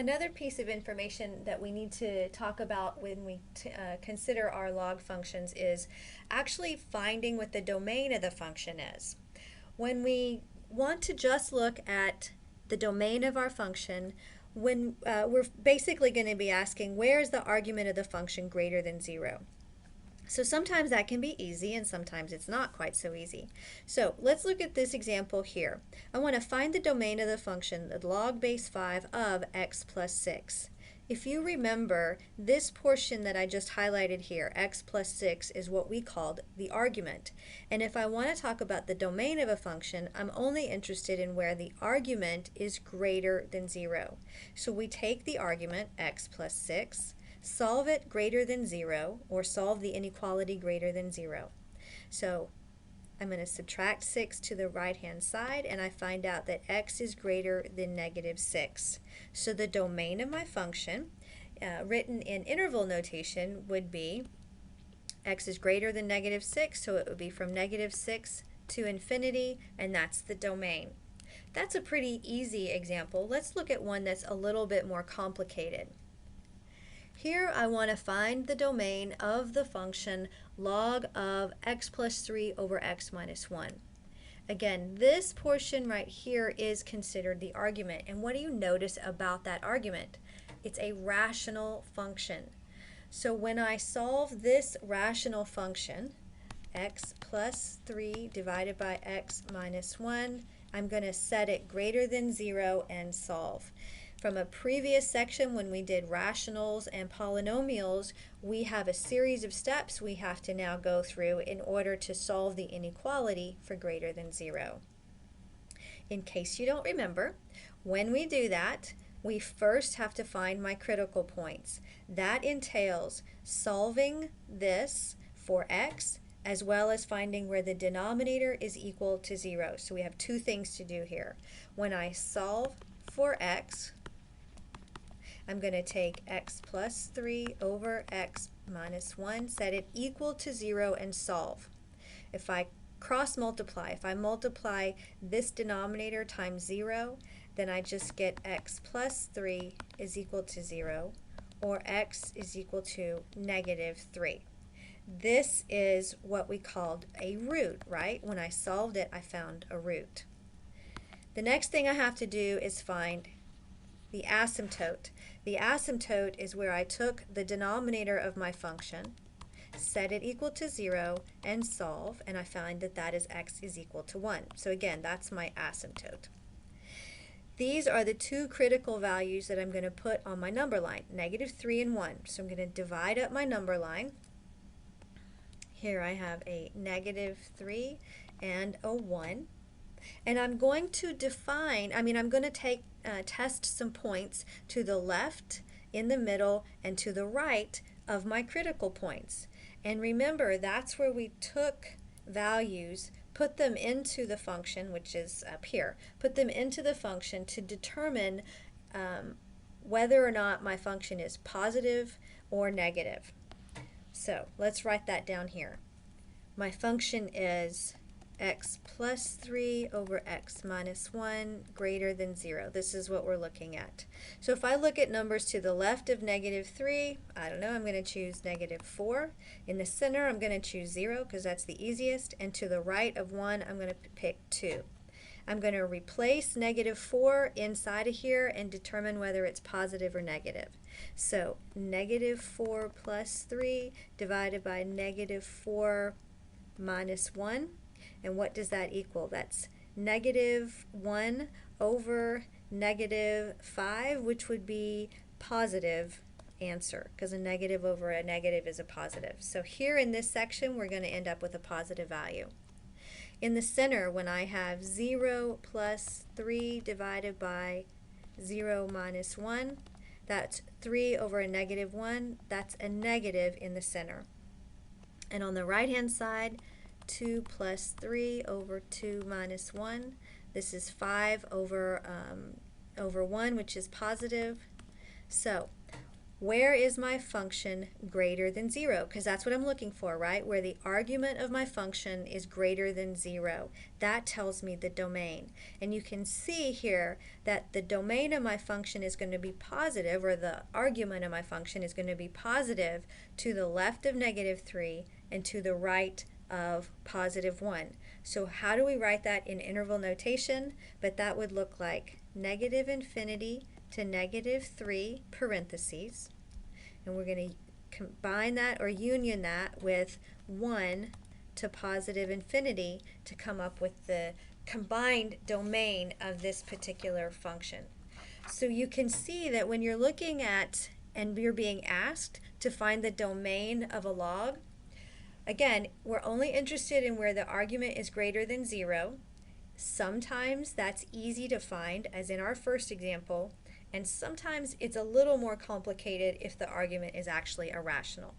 Another piece of information that we need to talk about when we consider our log functions is actually finding what the domain of the function is. When we want to just look at the domain of our function, when we're basically going to be asking where is the argument of the function greater than 0. So sometimes that can be easy and sometimes it's not quite so easy. So let's look at this example here. I want to find the domain of the function, the log base 5 of x plus 6. If you remember, this portion that I just highlighted here, x plus 6, is what we called the argument. And if I want to talk about the domain of a function, I'm only interested in where the argument is greater than 0. So we take the argument, x plus 6, solve it greater than 0, or solve the inequality greater than 0. So I'm going to subtract 6 to the right-hand side, and I find out that x is greater than negative 6. So the domain of my function, written in interval notation, would be x is greater than negative 6, so it would be from negative 6 to infinity, and that's the domain. That's a pretty easy example. Let's look at one that's a little bit more complicated. Here I want to find the domain of the function log of x plus 3 over x minus 1. Again, this portion right here is considered the argument. And what do you notice about that argument? It's a rational function. So when I solve this rational function, x plus 3 divided by x minus 1, I'm going to set it greater than 0 and solve. From a previous section when we did rationals and polynomials, we have a series of steps we have to now go through in order to solve the inequality for greater than 0. In case you don't remember, when we do that, we first have to find my critical points. That entails solving this for x as well as finding where the denominator is equal to 0. So we have two things to do here. When I solve for x, I'm going to take x plus 3 over x minus 1, set it equal to 0, and solve. If I cross multiply, if I multiply this denominator times 0, then I just get x plus 3 is equal to 0, or x is equal to negative 3. This is what we called a root, right? When I solved it, I found a root. The next thing I have to do is find the asymptote. The asymptote is where I took the denominator of my function, set it equal to 0, and solve, and I find that that is x is equal to 1. So again, that's my asymptote. These are the two critical values that I'm going to put on my number line, negative 3 and 1. So I'm going to divide up my number line. Here I have a negative 3 and a 1. And I'm going to I'm going to test some points to the left, in the middle, and to the right of my critical points. And remember, that's where we took values, put them into the function, which is up here, put them into the function to determine whether or not my function is positive or negative. So let's write that down here. My function is x plus 3 over x minus 1 greater than 0. This is what we're looking at. So if I look at numbers to the left of negative 3, I don't know, I'm going to choose negative 4. In the center, I'm going to choose 0 because that's the easiest. And to the right of 1, I'm going to pick 2. I'm going to replace negative 4 inside of here and determine whether it's positive or negative. So negative 4 plus 3 divided by negative 4 minus 1. And what does that equal? That's negative 1 over negative 5, which would be positive answer, because a negative over a negative is a positive. So here in this section, we're going to end up with a positive value. In the center, when I have 0 plus 3 divided by 0 minus 1, that's 3 over a negative 1. That's a negative in the center. And on the right-hand side, 2 plus 3 over 2 minus 1. This is 5 over 1, which is positive. So where is my function greater than 0? Because that's what I'm looking for, right? Where the argument of my function is greater than 0. That tells me the domain. And you can see here that the domain of my function is going to be positive, or the argument of my function is going to be positive to the left of -3 and to the right of +1. So how do we write that in interval notation? But that would look like -infinity to -3 parentheses, and we're going to combine that or union that with 1 to +infinity to come up with the combined domain of this particular function. So you can see that when you're looking at and you're being asked to find the domain of a log, again, we're only interested in where the argument is greater than 0. Sometimes that's easy to find, as in our first example, and sometimes it's a little more complicated if the argument is actually irrational.